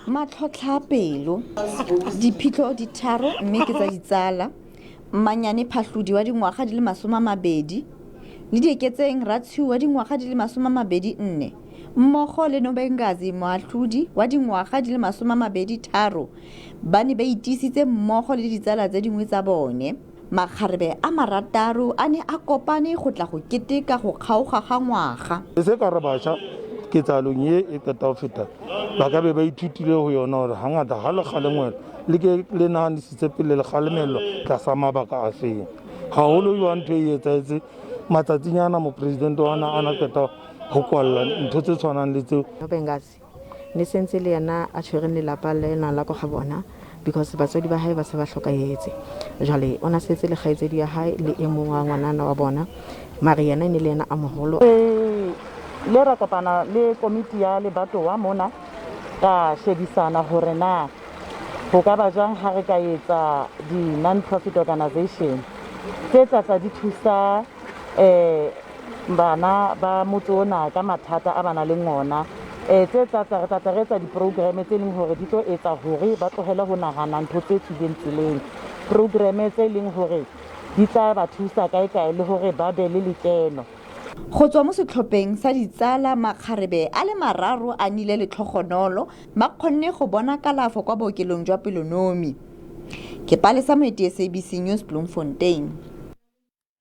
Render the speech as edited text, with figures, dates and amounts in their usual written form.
Matlhotlha pelo, diphitlho di tharo mme ke tsa ditsala, mmanyane phahlodi wa dingwaga di le 20 le dieketseng Rathiu wa dingwaga di le 24 mmogo le Nobengazi moahlodi wa dingwaga di le 23 ba ne ba itisitse mmogo le ditsala tse dingwe tsa bone. Makgarebe a marataro a ne a kopane go tla go keteka go kgaoga ga ngwaga. Se ka re batjha ketsalong ye e qeta ho feta ba ka be ba ithutile ho yona hore hangata ha le kgalemelo le ke le nahanisitse pele le kgalemello tlasa mabaka a feng. Haholo jwa ntho e etsahetse matsatsinyana mopresidente wa ana qeta ho kwalla ntho tse tshwanang le tseo. Nobengazi ne sentse le yena a tshwereng lelapa le nang la go ga bona because batswadi ba hae ba se ba hlokahetse. Jwale ona setse le kgaitsedi ya hae le e mong wa ngwanana wa bona Mariana ne le yena a moholo. Le ra kopana le komiti ya lebatowa mona ka shebisana hore na ho ka ba jwang ha re ka etsa di non-profit organization tse tsa di thusa bana ba motsona ka mathata a bana le ngona tse tsa re etsa di-programme tse leng hore di tlo etsa hore ba tlogela ho nagana ntho tse tswileng tseleng, programme tse leng hore di tla ba thusa kae le hore ba be le lekeno. Go tswa mo setlhopheng sa ditsala makgarebe a le mararo a nile letlhogonolo ba kgonne go bona kalafo kwa bookelong jwa Pelonomi. Ke Palesa moeti SABC News Blomfontein.